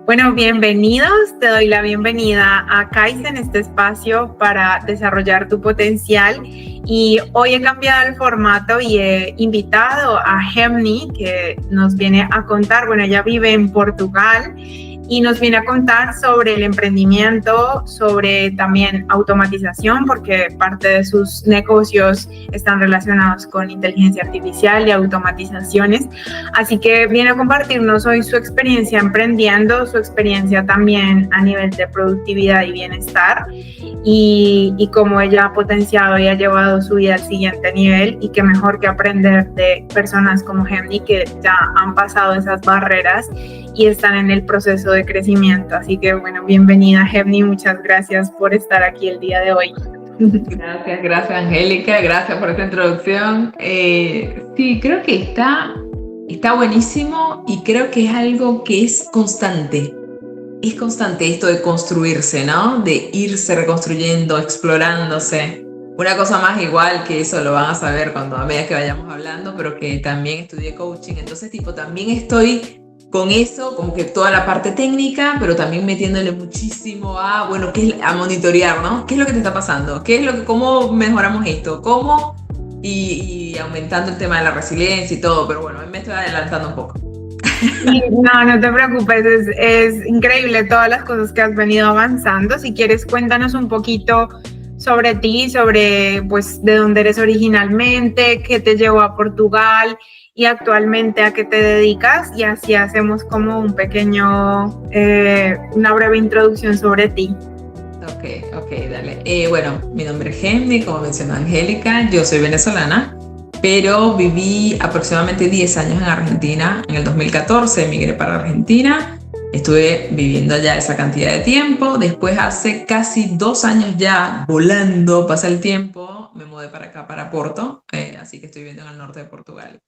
Bueno, bienvenidos. Te doy la bienvenida a Kaizen, este espacio para desarrollar tu potencial. Y hoy he cambiado el formato y he invitado a Gemni, que nos viene a contar, bueno, ella vive en Portugal y nos viene a contar sobre el emprendimiento, sobre también automatización, porque parte de sus negocios están relacionados con inteligencia artificial y automatizaciones. Así que viene a compartirnos hoy su experiencia emprendiendo, su experiencia también a nivel de productividad y bienestar, y cómo ella ha potenciado y ha llevado su vida al siguiente nivel. Y qué mejor que aprender de personas como Gemni, que ya han pasado esas barreras y están en el proceso de crecimiento. Así que bueno, bienvenida Gemni, muchas gracias por estar aquí el día de hoy. Gracias Angélica, gracias por esta introducción. Sí, creo que está buenísimo y creo que es algo que es constante. Es constante esto de construirse, ¿no? De irse reconstruyendo, explorándose. Una cosa más igual que eso lo van a saber cuando a medida que vayamos hablando, pero que también estudié coaching, entonces también estoy con eso, como que toda la parte técnica, pero también metiéndole muchísimo a monitorear, ¿no? ¿Qué es lo que te está pasando? ¿Cómo mejoramos esto? ¿Cómo? Y aumentando el tema de la resiliencia y todo, pero bueno, me estoy adelantando un poco. No te preocupes, es increíble todas las cosas que has venido avanzando. Si quieres, cuéntanos un poquito sobre ti, sobre pues de dónde eres originalmente, qué te llevó a Portugal y actualmente a qué te dedicas, y así hacemos como un pequeño, una breve introducción sobre ti. Ok, dale. Bueno, mi nombre es Gemni, como mencionó Angélica, yo soy venezolana, pero viví aproximadamente 10 años en Argentina. En el 2014 emigré para Argentina, estuve viviendo allá esa cantidad de tiempo. Después, hace casi 2 años ya, volando, pasa el tiempo, me mudé para acá, para Porto, así que estoy viviendo en el norte de Portugal.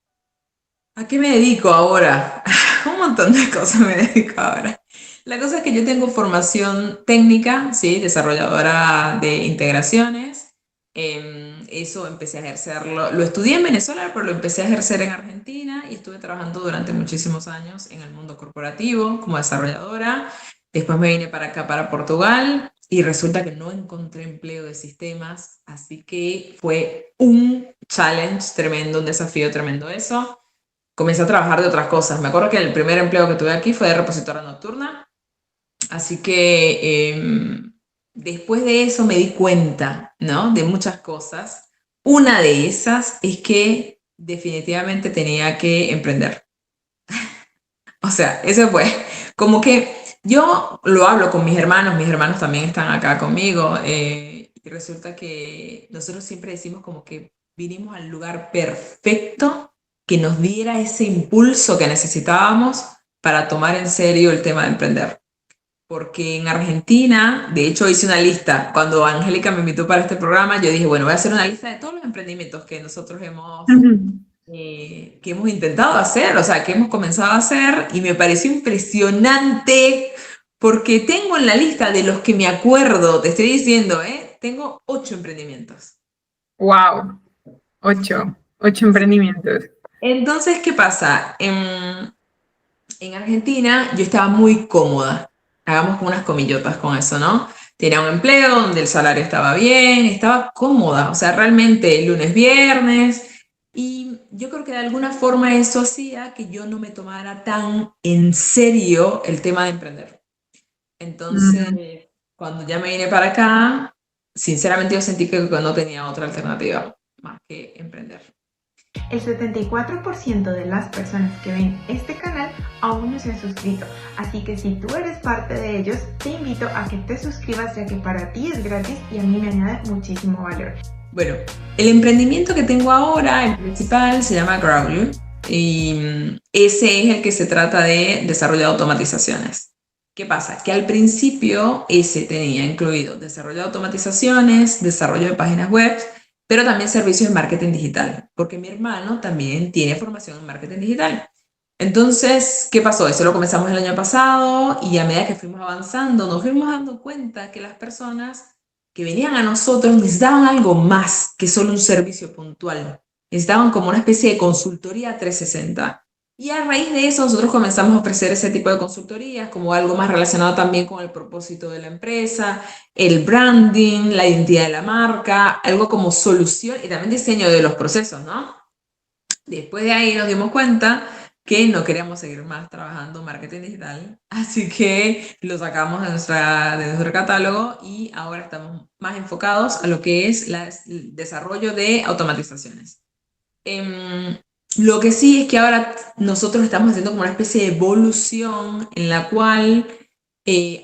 ¿A qué me dedico ahora? Un montón de cosas me dedico ahora. La cosa es que yo tengo formación técnica, ¿sí? Desarrolladora de integraciones. Eso empecé a ejercerlo. Lo estudié en Venezuela, pero lo empecé a ejercer en Argentina y estuve trabajando durante muchísimos años en el mundo corporativo como desarrolladora. Después me vine para acá, para Portugal, y resulta que no encontré empleo de sistemas, así que fue un challenge tremendo, un desafío tremendo eso. Comencé a trabajar de otras cosas. Me acuerdo que el primer empleo que tuve aquí fue de repositora nocturna. Así que después de eso me di cuenta, ¿no? De muchas cosas. Una de esas es que definitivamente tenía que emprender. O sea, eso fue como que yo lo hablo con mis hermanos también están acá conmigo, y resulta que nosotros siempre decimos como que vinimos al lugar perfecto que nos diera ese impulso que necesitábamos para tomar en serio el tema de emprender. Porque en Argentina, de hecho hice una lista, cuando Angélica me invitó para este programa, yo dije, bueno, voy a hacer una lista de todos los emprendimientos que nosotros que hemos intentado hacer, o sea, que hemos comenzado a hacer, y me pareció impresionante porque tengo en la lista de los que me acuerdo, te estoy diciendo, tengo 8 emprendimientos. Wow, 8 emprendimientos. Entonces, ¿qué pasa? En Argentina yo estaba muy cómoda, hagamos unas comillotas con eso, ¿no? Tenía un empleo donde el salario estaba bien, estaba cómoda, o sea, realmente lunes, viernes, y yo creo que de alguna forma eso hacía que yo no me tomara tan en serio el tema de emprender. Entonces, cuando ya me vine para acá, sinceramente yo sentí que no tenía otra alternativa más que emprender. El 74% de las personas que ven este canal aún no se han suscrito, así que si tú eres parte de ellos, te invito a que te suscribas, ya que para ti es gratis y a mí me añade muchísimo valor. Bueno, el emprendimiento que tengo ahora, el principal, se llama Growly, y ese es el que se trata de desarrollo de automatizaciones. ¿Qué pasa? Que al principio ese tenía incluido desarrollo de automatizaciones, desarrollo de páginas web, pero también servicios de marketing digital, porque mi hermano también tiene formación en marketing digital. Entonces, ¿qué pasó? Eso lo comenzamos el año pasado, y a medida que fuimos avanzando nos fuimos dando cuenta que las personas que venían a nosotros necesitaban algo más que solo un servicio puntual. Necesitaban como una especie de consultoría 360. Y a raíz de eso nosotros comenzamos a ofrecer ese tipo de consultorías como algo más relacionado también con el propósito de la empresa, el branding, la identidad de la marca, algo como solución y también diseño de los procesos, ¿no? Después de ahí nos dimos cuenta que no queríamos seguir más trabajando marketing digital, así que lo sacamos de nuestro catálogo y ahora estamos más enfocados a lo que es el desarrollo de automatizaciones. Lo que sí es que ahora nosotros estamos haciendo como una especie de evolución en la cual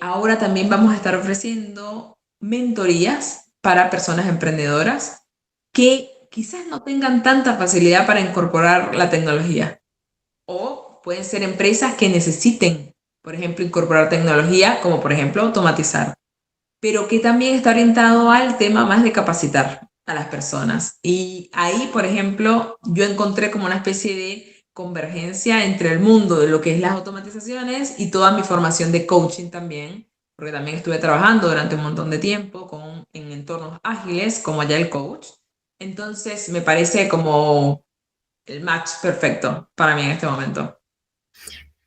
ahora también vamos a estar ofreciendo mentorías para personas emprendedoras que quizás no tengan tanta facilidad para incorporar la tecnología. O pueden ser empresas que necesiten, por ejemplo, incorporar tecnología, como por ejemplo automatizar, pero que también está orientado al tema más de capacitar a las personas. Y ahí, por ejemplo, yo encontré como una especie de convergencia entre el mundo de lo que es las automatizaciones y toda mi formación de coaching también, porque también estuve trabajando durante un montón de tiempo en entornos ágiles como Agile Coach. Entonces me parece como el match perfecto para mí en este momento.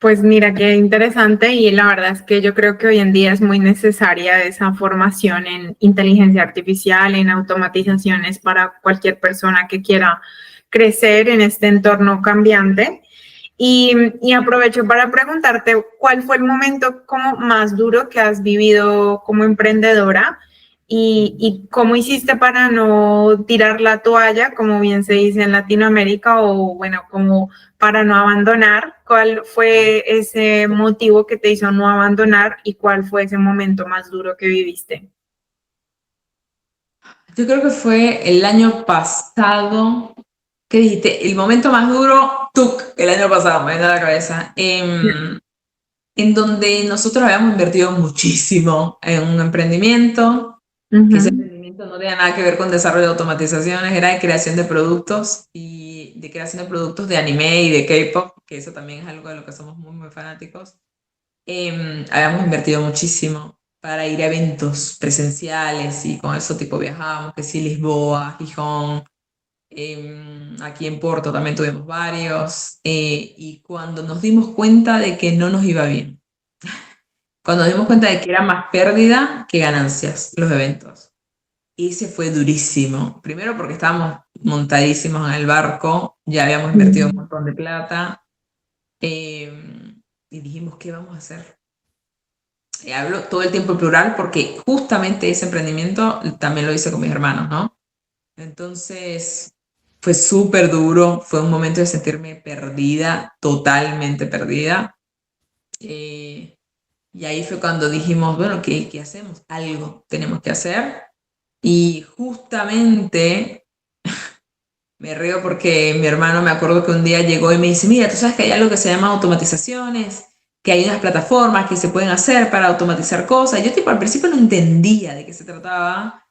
Pues mira, qué interesante y la verdad es que yo creo que hoy en día es muy necesaria esa formación en inteligencia artificial, en automatizaciones para cualquier persona que quiera crecer en este entorno cambiante. Y aprovecho para preguntarte, ¿cuál fue el momento como más duro que has vivido como emprendedora? Y cómo hiciste para no tirar la toalla, como bien se dice en Latinoamérica, o bueno, como para no abandonar. ¿Cuál fue ese motivo que te hizo no abandonar y cuál fue ese momento más duro que viviste? Yo creo que fue el año pasado. ¿Qué dijiste? El momento más duro, tuk, el año pasado, me viene a la cabeza. En donde nosotros habíamos invertido muchísimo en un emprendimiento, que ese emprendimiento no tenía nada que ver con desarrollo de automatizaciones, era de creación de productos y de creación de productos de anime y de K-pop, que eso también es algo de lo que somos muy, muy fanáticos. Habíamos invertido muchísimo para ir a eventos presenciales y con eso tipo viajábamos, que sí, Lisboa, Gijón, aquí en Porto también tuvimos varios, y cuando nos dimos cuenta de que no nos iba bien, cuando nos dimos cuenta de que era más pérdida que ganancias los eventos, ese fue durísimo. Primero porque estábamos montadísimos en el barco, ya habíamos invertido un montón de plata, y dijimos, ¿qué vamos a hacer? Hablo todo el tiempo en plural porque justamente ese emprendimiento también lo hice con mis hermanos, ¿no? Entonces fue súper duro, fue un momento de sentirme perdida, totalmente perdida. Y ahí fue cuando dijimos, bueno, ¿qué hacemos? Algo tenemos que hacer. Y justamente me río porque mi hermano me acuerdo que un día llegó y me dice, mira, tú sabes que hay algo que se llama automatizaciones, que hay unas plataformas que se pueden hacer para automatizar cosas. Yo tipo al principio no entendía de qué se trataba,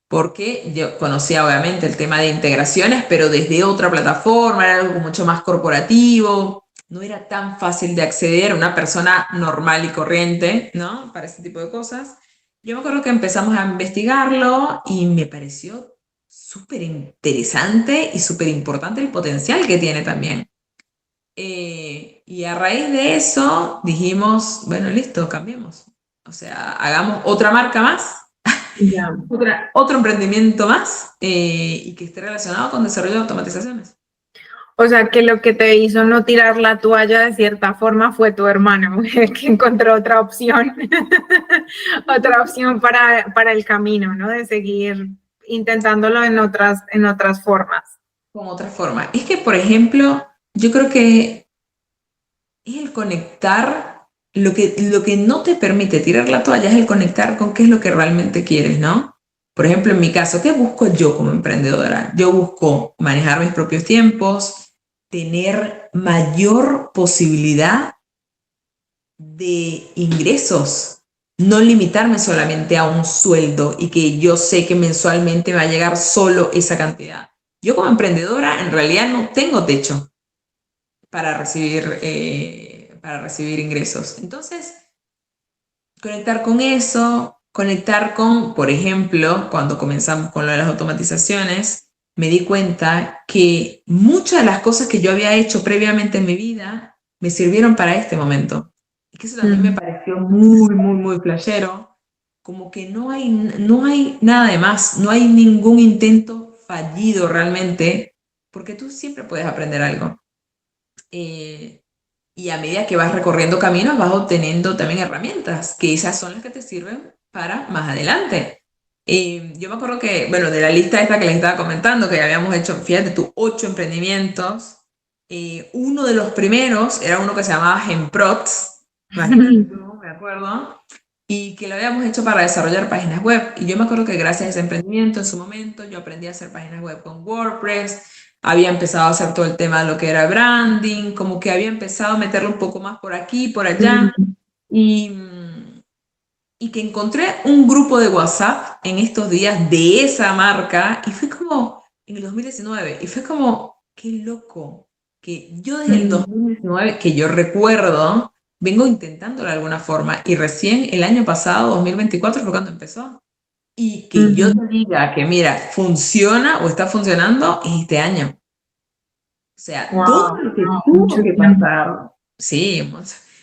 porque yo conocía obviamente el tema de integraciones, pero desde otra plataforma, era algo mucho más corporativo, no era tan fácil de acceder a una persona normal y corriente, ¿no? Para este tipo de cosas. Yo me acuerdo que empezamos a investigarlo y me pareció súper interesante y súper importante el potencial que tiene también. Y a raíz de eso dijimos, bueno, listo, cambiemos. O sea, hagamos otra marca más, Ya. otro emprendimiento más, y que esté relacionado con desarrollo de automatizaciones. O sea, que lo que te hizo no tirar la toalla de cierta forma fue tu hermano, que encontró otra opción, otra opción para el camino, ¿no? De seguir intentándolo en otras formas. Con otra forma. Es que, por ejemplo, yo creo que es el conectar, lo que no te permite tirar la toalla es el conectar con qué es lo que realmente quieres, ¿no? Por ejemplo, en mi caso, ¿qué busco yo como emprendedora? Yo busco manejar mis propios tiempos, tener mayor posibilidad de ingresos, no limitarme solamente a un sueldo y que yo sé que mensualmente va a llegar solo esa cantidad. Yo como emprendedora en realidad no tengo techo para recibir ingresos. Entonces, conectar con eso, conectar con, por ejemplo, cuando comenzamos con lo de las automatizaciones, me di cuenta que muchas de las cosas que yo había hecho previamente en mi vida me sirvieron para este momento. Y que eso también me Mm, pareció muy, muy, muy flashero. Como que no hay nada de más, no hay ningún intento fallido realmente, porque tú siempre puedes aprender algo. Eh, y a medida que vas recorriendo caminos, vas obteniendo también herramientas, que esas son las que te sirven para más adelante. Yo me acuerdo que, bueno, de la lista esta que les estaba comentando, que habíamos hecho, fíjate tú, 8 emprendimientos. Uno de los primeros era uno que se llamaba Gemprots, imagínate tú, me acuerdo, y que lo habíamos hecho para desarrollar páginas web. Y yo me acuerdo que gracias a ese emprendimiento en su momento yo aprendí a hacer páginas web con WordPress, había empezado a hacer todo el tema de lo que era branding, como que había empezado a meterlo un poco más por aquí, por allá, mm, y, y que encontré un grupo de WhatsApp en estos días de esa marca, y fue como en el 2019, y fue como, qué loco, que yo desde el mm, 2019, que yo recuerdo, vengo intentándolo de alguna forma, y recién el año pasado, 2024, fue cuando empezó. Y que yo mm. te diga que, mira, funciona o está funcionando es este año. O sea, todo Wow, lo que tuvo mucho que tiempo. pasar, sí,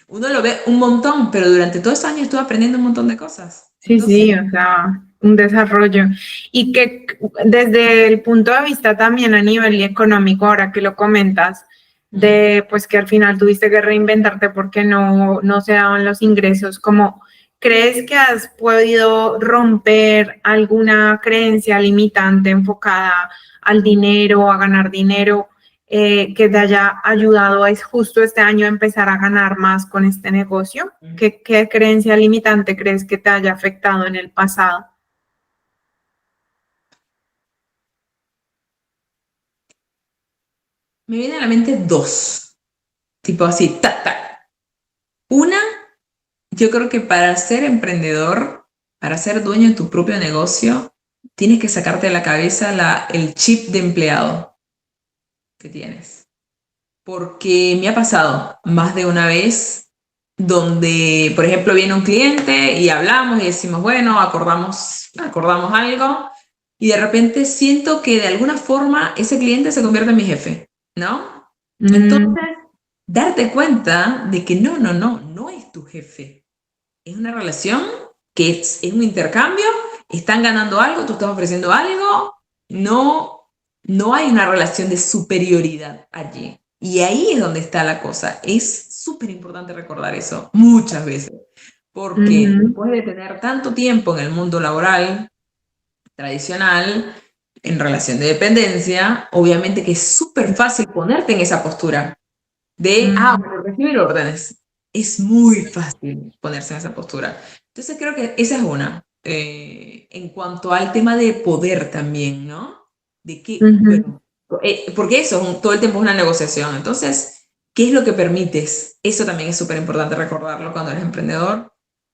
uno lo ve un montón, pero durante todos estos años estuve aprendiendo un montón de cosas. Sí, Entonces, sí, o sea, un desarrollo. Y que desde el punto de vista también a nivel económico, ahora que lo comentas, mm, de pues que al final tuviste que reinventarte porque no se daban los ingresos, como ¿crees que has podido romper alguna creencia limitante enfocada al dinero, a ganar dinero, que te haya ayudado es justo este año a empezar a ganar más con este negocio? ¿Qué creencia limitante crees que te haya afectado en el pasado? me vienen a la mente dos, tipo así, tac, tac. Una, yo creo que para ser emprendedor, para ser dueño de tu propio negocio, tienes que sacarte de la cabeza el chip de empleado que tienes. Porque me ha pasado más de una vez donde, por ejemplo, viene un cliente y hablamos y decimos, bueno, acordamos algo, y de repente siento que de alguna forma ese cliente se convierte en mi jefe, ¿no? Mm, Entonces, darte cuenta de que no es tu jefe. Es una relación que es un intercambio, están ganando algo, tú estás ofreciendo algo, no, no hay una relación de superioridad allí. Y ahí es donde está la cosa. Es súper importante recordar eso muchas veces, porque ujú, después de tener tanto tiempo en el mundo laboral tradicional, en relación de dependencia, obviamente que es súper fácil ponerte en esa postura de, ujú, bueno, recibir órdenes. Es muy fácil ponerse en esa postura. Entonces creo que esa es una. En cuanto al tema de poder también, ¿no? De qué, ujú. bueno, porque eso todo el tiempo es una negociación. Entonces, ¿qué es lo que permites? Eso también es súper importante recordarlo cuando eres emprendedor.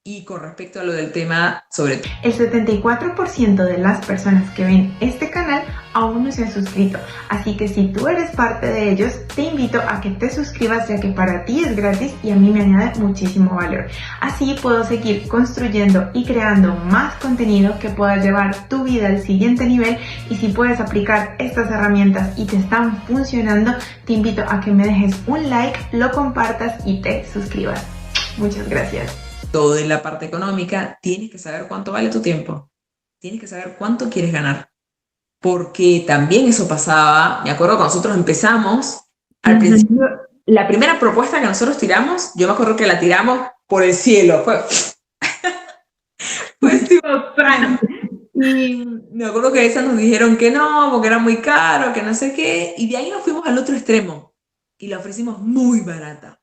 Y con respecto a lo del tema sobre El 74% de las personas que ven este canal aún no se han suscrito, así que si tú eres parte de ellos, te invito a que te suscribas ya que para ti es gratis y a mí me añade muchísimo valor. Así puedo seguir construyendo y creando más contenido que pueda llevar tu vida al siguiente nivel, y si puedes aplicar estas herramientas y te están funcionando, te invito a que me dejes un like, lo compartas y te suscribas. Muchas gracias. todo en la parte económica, tienes que saber cuánto vale tu tiempo. Tienes que saber cuánto quieres ganar. Porque también eso pasaba, me acuerdo cuando nosotros empezamos, al Ujú. principio, la primera propuesta que nosotros tiramos, yo me acuerdo que la tiramos por el cielo, fue tipo ¡pran! Y me acuerdo que esa nos dijeron que no, porque era muy caro, que no sé qué, y de ahí nos fuimos al otro extremo y la ofrecimos muy barata.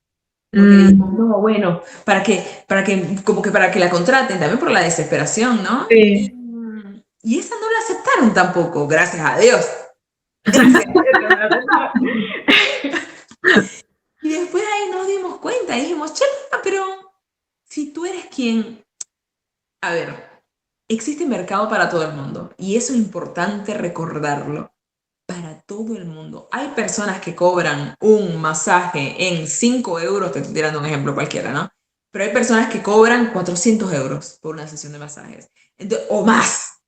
Porque dijimos, Mm, no, bueno, como que para que la contraten, también por la desesperación, ¿no? sí. Y esa no la aceptaron tampoco, gracias a Dios. Gracias a Dios que no la aceptaron. Y después ahí nos dimos cuenta y dijimos, che, pero si tú eres quien, a ver, existe mercado para todo el mundo y eso es importante recordarlo, para todo el mundo. Hay personas que cobran un masaje en 5 euros, te estoy tirando un ejemplo cualquiera, ¿no? Pero hay personas que cobran 400 euros por una sesión de masajes, entonces, o más,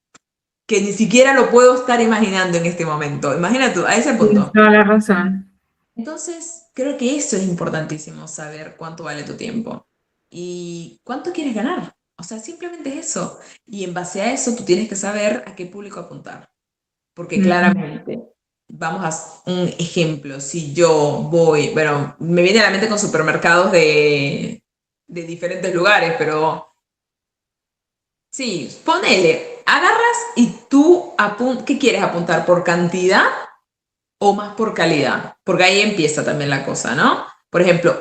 que ni siquiera lo puedo estar imaginando en este momento. Imagina tú, a ese Tienes punto. toda la razón. Entonces, creo que eso es importantísimo, saber cuánto vale tu tiempo y cuánto quieres ganar. O sea, simplemente es eso. Y en base a eso, tú tienes que saber a qué público apuntar. Porque Ujú. claramente, vamos a un ejemplo, si yo voy, bueno, me viene a la mente con supermercados de diferentes lugares, pero sí, ponele, agarras y tú, ¿qué quieres apuntar? ¿Por cantidad o más por calidad? Porque ahí empieza también la cosa, ¿no? Por ejemplo,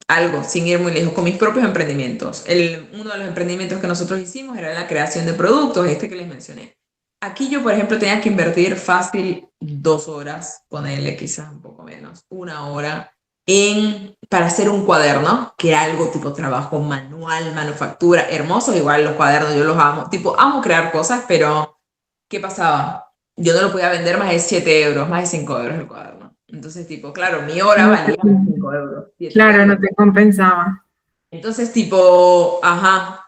algo, sin ir muy lejos, con mis propios emprendimientos. Uno de los emprendimientos que nosotros hicimos era la creación de productos, este que les mencioné. Aquí yo, por ejemplo, tenía que invertir fácil 2 horas, ponerle quizás un poco menos, 1 hora, para hacer un cuaderno, que era algo tipo trabajo manual, manufactura, hermosos, igual los cuadernos, yo los amo, tipo, amo crear cosas, pero ¿qué pasaba? Yo no lo podía vender más de 7 euros, más de 5 euros el cuaderno. Entonces, tipo, claro, mi hora No te- valía 5 euros, 7 Claro, no euros. te compensaba. Entonces, tipo, ajá,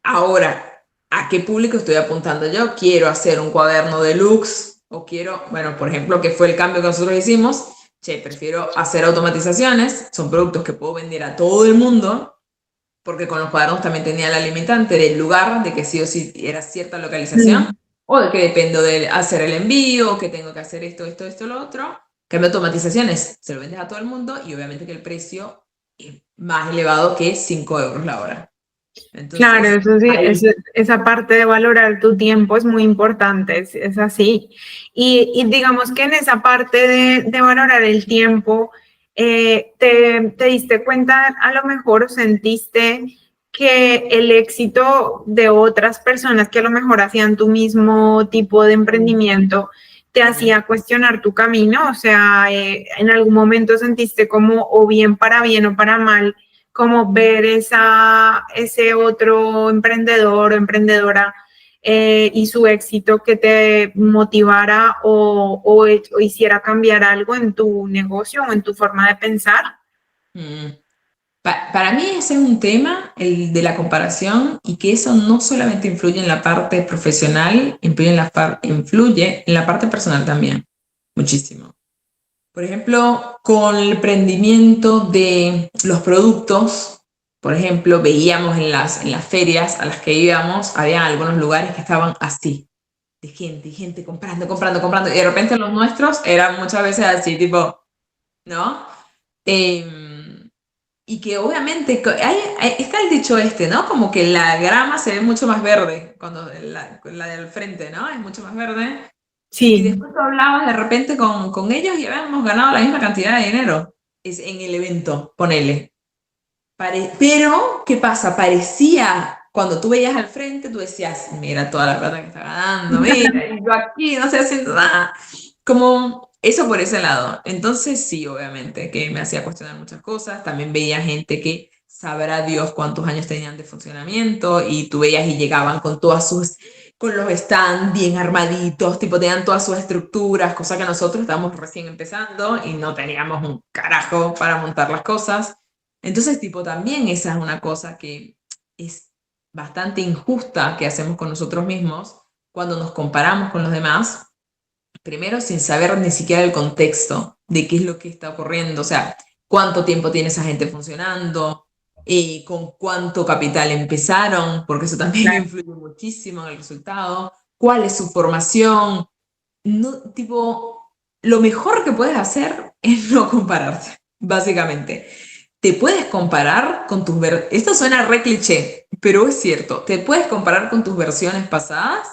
ahora, ¿a qué público estoy apuntando yo? Quiero hacer un cuaderno deluxe o quiero, bueno, por ejemplo, que fue el cambio que nosotros hicimos, che, prefiero hacer automatizaciones, son productos que puedo vender a todo el mundo, porque con los cuadernos también tenía la limitante del lugar, de que sí o sí era cierta localización, Mm. o de que dependo de hacer el envío, que tengo que hacer esto, lo otro. Cambio de automatizaciones, se lo vendes a todo el mundo y obviamente que el precio es más elevado que 5 euros la hora. Claro, Entonces, eso sí, ahí. esa parte de valorar tu tiempo es muy importante, es así. Y digamos que en esa parte de valorar el tiempo, te diste cuenta, a lo mejor o sentiste que el éxito de otras personas que a lo mejor hacían tu mismo tipo de emprendimiento te hacía cuestionar tu camino, o sea, en algún momento sentiste como o bien o para mal como ver ese otro emprendedor o emprendedora y su éxito que te motivara o hiciera cambiar algo en tu negocio o en tu forma de pensar. Mm. Para mí ese es un tema, el de la comparación, y que eso no solamente influye en la parte profesional, influye en la parte personal también, muchísimo. Por ejemplo, con el emprendimiento de los productos, por ejemplo, veíamos en las ferias a las que íbamos, había algunos lugares que estaban así, de gente, y gente comprando, comprando, comprando, y de repente los nuestros eran muchas veces así, tipo, ¿no? Em, y que obviamente está el dicho este, ¿no? Como que la grama se ve mucho más verde cuando la del frente, ¿no? Es mucho más verde. Y Sí, después tú hablabas de repente con ellos y habíamos ganado la misma cantidad de dinero en el evento, ponele. Pero, ¿qué pasa? Parecía, cuando tú veías al frente, tú decías, mira toda la plata que está ganando, mira, y yo aquí no estoy haciendo nada. Como eso por ese lado. Entonces, sí, obviamente, que me hacía cuestionar muchas cosas. También veía gente que sabrá Dios cuántos años tenían de funcionamiento y tú veías y llegaban con los stands bien armaditos, tipo tenían todas sus estructuras, cosa que nosotros estábamos recién empezando y no teníamos un carajo para montar las cosas. Entonces, tipo, también esa es una cosa que es bastante injusta que hacemos con nosotros mismos cuando nos comparamos con los demás, primero sin saber ni siquiera el contexto de qué es lo que está ocurriendo, o sea, cuánto tiempo tiene esa gente funcionando, con cuánto capital empezaron, porque eso también claro. influye muchísimo en el resultado, cuál es su formación, no, tipo, lo mejor que puedes hacer es no compararte, básicamente. Te puedes comparar con esto suena re cliché, pero es cierto. ¿Te puedes comparar con tus versiones pasadas?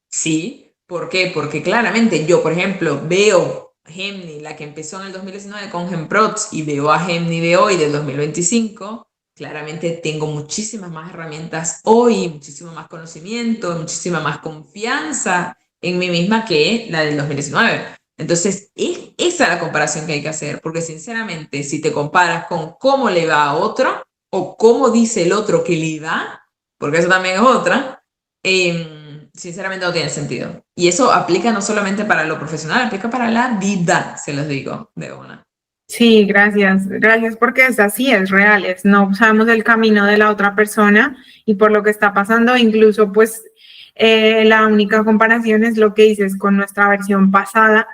Sí. ¿Por qué? Porque claramente yo, por ejemplo, veo Gemini, la que empezó en el 2019 con GemProds, y veo a Gemini de hoy, del 2025. Claramente tengo muchísimas más herramientas hoy, muchísimo más conocimiento, muchísima más confianza en mí misma que la del 2019. Entonces, es esa la comparación que hay que hacer, porque sinceramente, si te comparas con cómo le va a otro o cómo dice el otro que le va, porque eso también es otra, sinceramente no tiene sentido. Y eso aplica no solamente para lo profesional, aplica para la vida, se los digo de una. Sí, gracias. Gracias porque es así, es real, no sabemos el camino de la otra persona y por lo que está pasando, incluso pues la única comparación es lo que dices con nuestra versión pasada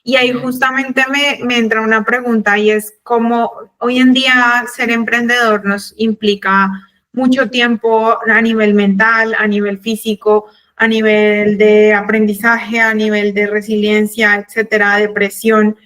Y ahí justamente me entra una pregunta y es cómo hoy en día ser emprendedor nos implica mucho tiempo a nivel mental, a nivel físico, a nivel de aprendizaje, a nivel de resiliencia, etcétera, depresión.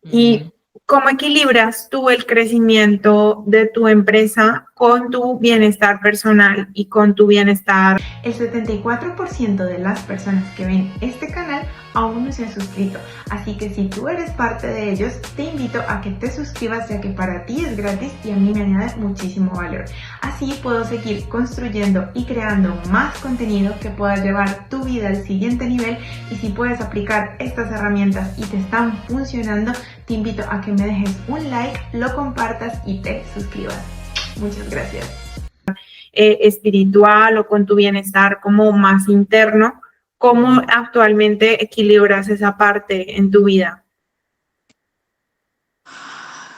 ¿Y cómo equilibras tú el crecimiento de tu empresa con tu bienestar personal y con tu bienestar? El 74% de las personas que ven este canal aún no se han suscrito, así que si tú eres parte de ellos, te invito a que te suscribas, ya que para ti es gratis y a mí me añade muchísimo valor. Así puedo seguir construyendo y creando más contenido que pueda llevar tu vida al siguiente nivel. Y si puedes aplicar estas herramientas y te están funcionando, te invito a que me dejes un like, lo compartas y te suscribas. Muchas gracias. Espiritual o con tu bienestar como más interno, ¿cómo actualmente equilibras esa parte en tu vida?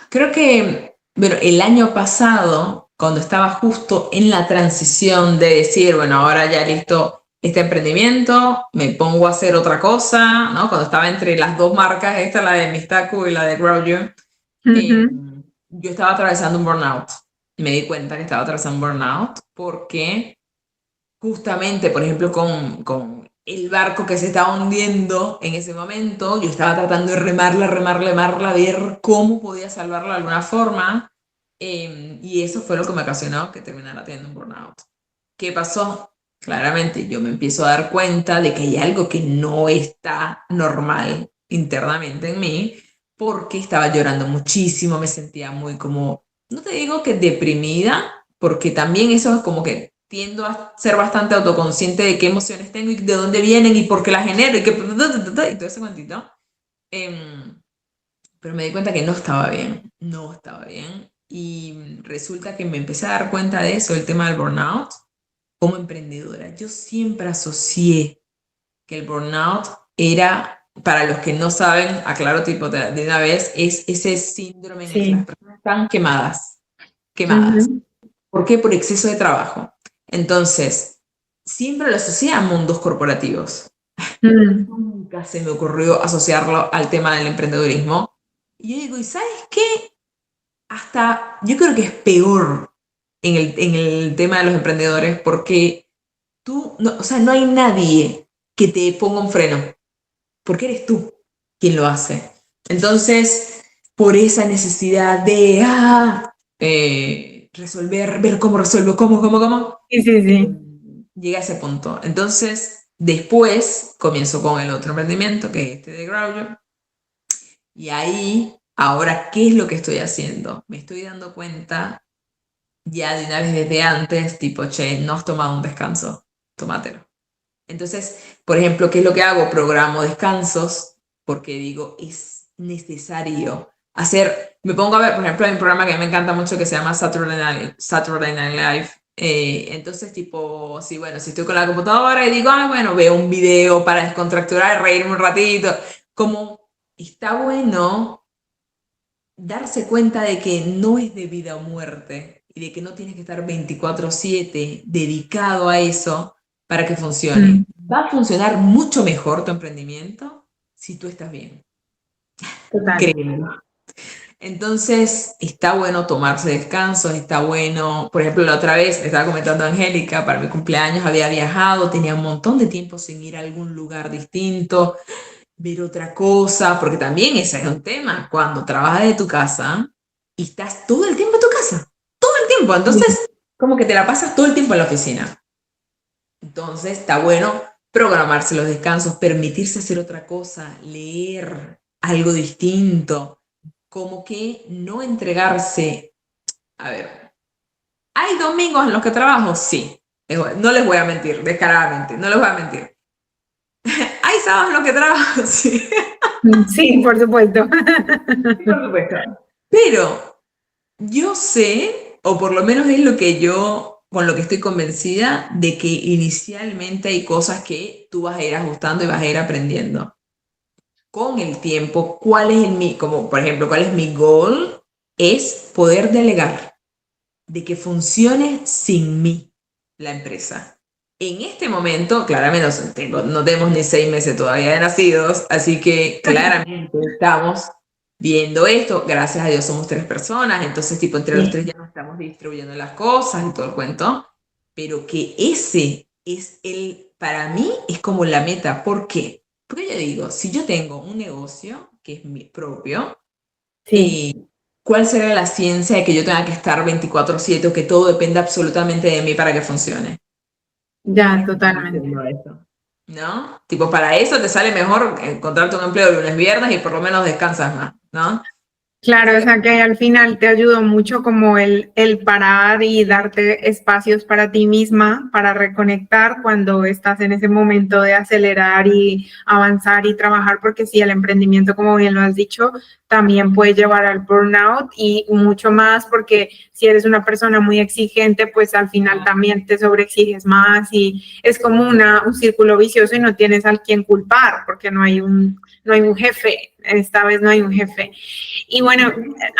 Creo que, bueno, el año pasado, cuando estaba justo en la transición de decir, bueno, ahora ya listo este emprendimiento, me pongo a hacer otra cosa, ¿no? Cuando estaba entre las dos marcas, esta, la de Mistaku y la de Grow You, yo estaba atravesando un burnout. Me di cuenta que estaba atravesando un burnout porque justamente, por ejemplo, con el barco que se estaba hundiendo en ese momento, yo estaba tratando de remarla, ver cómo podía salvarlo de alguna forma, y eso fue lo que me ocasionó que terminara teniendo un burnout. ¿Qué pasó? Claramente yo me empiezo a dar cuenta de que hay algo que no está normal internamente en mí, porque estaba llorando muchísimo, me sentía muy como, no te digo que deprimida, porque también eso es como que tiendo a ser bastante autoconsciente de qué emociones tengo y de dónde vienen y por qué las genero y todo ese cuantito. Pero me di cuenta que no estaba bien, no estaba bien. Y resulta que me empecé a dar cuenta de eso, el tema del burnout, como emprendedora. Yo siempre asocié que el burnout era, para los que no saben, aclaro tipo de una vez, es ese síndrome en el que las personas están quemadas. ¿Por qué? Por exceso de trabajo. Entonces, siempre lo asocié a mundos corporativos. Nunca se me ocurrió asociarlo al tema del emprendedurismo. Y yo digo, ¿y sabes qué? Hasta yo creo que es peor en el tema de los emprendedores porque tú, no, o sea, no hay nadie que te ponga un freno, porque eres tú quien lo hace. Entonces, por esa necesidad de resolver, ver cómo resuelvo, cómo, llegué a ese punto. Entonces, después comienzo con el otro emprendimiento, que es este de Growler, y ahí, ahora, ¿qué es lo que estoy haciendo? Me estoy dando cuenta ya de una vez desde antes, tipo, che, no has tomado un descanso, tómatelo. Entonces, por ejemplo, ¿qué es lo que hago? Programo descansos porque digo, es necesario hacer, me pongo a ver, por ejemplo, hay un programa que a mí me encanta mucho que se llama Saturday Night Live. Entonces, tipo, sí, bueno, si estoy con la computadora y digo, bueno, veo un video para descontracturar, reírme un ratito, como está bueno darse cuenta de que no es de vida o muerte y de que no tienes que estar 24/7 dedicado a eso para que funcione. Va a funcionar mucho mejor tu emprendimiento si tú estás bien. Total. Créeme. Entonces, está bueno tomarse descansos, está bueno, por ejemplo, la otra vez, estaba comentando a Angélica, para mi cumpleaños había viajado, tenía un montón de tiempo sin ir a algún lugar distinto, ver otra cosa, porque también ese es un tema, cuando trabajas de tu casa y estás todo el tiempo en tu casa, todo el tiempo, entonces como que te la pasas todo el tiempo en la oficina. Entonces está bueno programarse los descansos, permitirse hacer otra cosa, leer algo distinto, como que no entregarse. A ver, ¿hay domingos en los que trabajo? Sí, no les voy a mentir, descaradamente, no les voy a mentir. ¿Hay sábados en los que trabajo? Sí. Sí, por supuesto. Sí, por supuesto. Pero yo sé, o por lo menos es lo que yo, con lo que estoy convencida, de que inicialmente hay cosas que tú vas a ir ajustando y vas a ir aprendiendo. Con el tiempo, ¿cuál es como por ejemplo, cuál es mi goal? Es poder delegar, de que funcione sin mí la empresa. En este momento, claramente, no tenemos ni 6 meses todavía de nacidos, así que claramente estamos viendo esto. Gracias a Dios somos 3 personas, entonces tipo entre los tres ya nos estamos distribuyendo las cosas y todo el cuento. Pero que ese es para mí es como la meta. ¿Por qué? Porque yo digo, si yo tengo un negocio que es mi propio, Sí, ¿cuál será la ciencia de que yo tenga que estar 24/7 o que todo dependa absolutamente de mí para que funcione? ya, totalmente. Haciendo eso, ¿no? Tipo, para eso te sale mejor encontrarte un empleo de lunes, viernes y por lo menos descansas más, ¿no? Claro, Así o que, sea que al final te ayudó mucho como el parar y darte espacios para ti misma, para reconectar cuando estás en ese momento de acelerar y avanzar y trabajar, porque sí, el emprendimiento, como bien lo has dicho, también puede llevar al burnout y mucho más, porque si eres una persona muy exigente, pues al final también te sobreexiges más y es como un círculo vicioso y no tienes al quien culpar, porque no hay un jefe, esta vez no hay un jefe. Y bueno,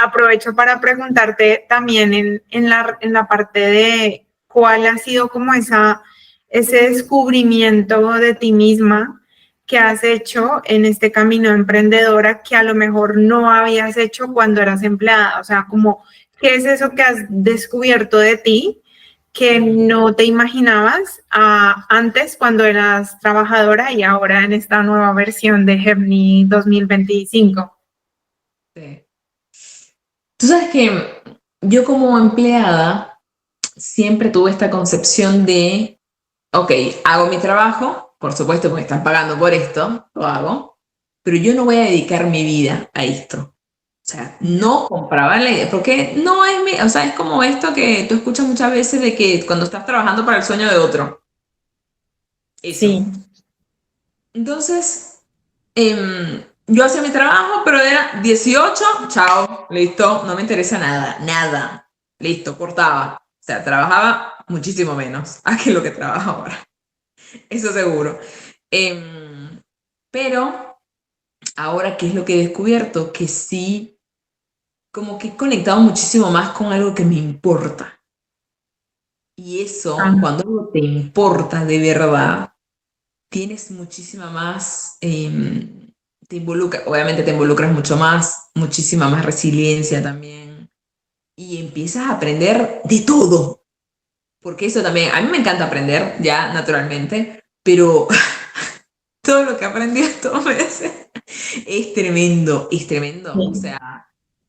aprovecho para preguntarte también en la parte de cuál ha sido como ese descubrimiento de ti misma que has hecho en este camino emprendedora que a lo mejor no habías hecho cuando eras empleada. O sea, como, ¿qué es eso que has descubierto de ti que no te imaginabas antes cuando eras trabajadora y ahora en esta nueva versión de Gemini 2025? sí. Tú sabes que yo como empleada siempre tuve esta concepción de, ok, hago mi trabajo, por supuesto porque están pagando por esto, lo hago, pero yo no voy a dedicar mi vida a esto. O sea, no compraba la idea, porque no es mi, o sea, es como esto que tú escuchas muchas veces de que cuando estás trabajando para el sueño de otro, eso. Sí. Entonces, yo hacía mi trabajo, pero era 18, chao, listo, no me interesa nada, nada, listo, cortaba. O sea, trabajaba muchísimo menos a que lo que trabajo ahora, eso seguro. Em, pero ahora, ¿qué es lo que he descubierto? Que sí, como que he conectado muchísimo más con algo que me importa. Y eso, Ah, cuando algo te importa de verdad, tienes muchísima más, obviamente te involucras mucho más, muchísima más resiliencia también, y empiezas a aprender de todo, porque eso también, a mí me encanta aprender ya naturalmente, pero todo lo que aprendí estos meses es tremendo, o sí. sea,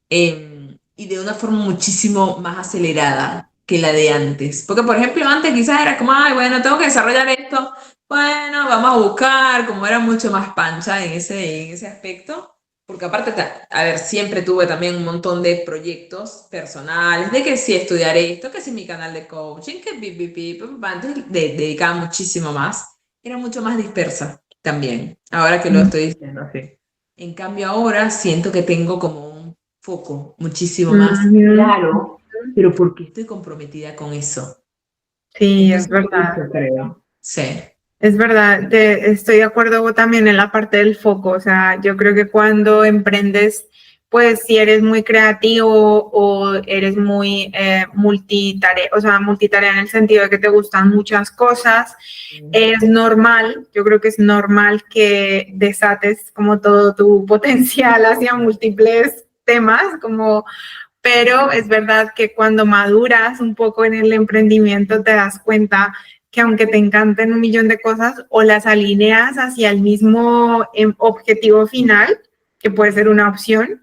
y de una forma muchísimo más acelerada que la de antes. Porque, por ejemplo, antes quizás era como, ay, bueno, tengo que desarrollar esto, bueno, vamos a buscar, como era mucho más pancha en ese aspecto. Porque aparte, a ver, siempre tuve también un montón de proyectos personales, de que sí estudiaré esto, que sí mi canal de coaching, que entonces dedicaba muchísimo más. Era mucho más dispersa también, ahora que lo estoy diciendo así. En cambio ahora siento que tengo como un foco muchísimo más Ujú. claro, pero porque estoy comprometida con eso. Sí, es Entonces, por verdad. eso creo. Sí. Es verdad, estoy de acuerdo también en la parte del foco. O sea, yo creo que cuando emprendes, pues si eres muy creativo o eres muy multitarea, o sea, multitarea en el sentido de que te gustan muchas cosas, es normal, yo creo que es normal que desates como todo tu potencial hacia múltiples temas, como, pero es verdad que cuando maduras un poco en el emprendimiento te das cuenta que aunque te encanten un millón de cosas o las alineas hacia el mismo objetivo final, que puede ser una opción,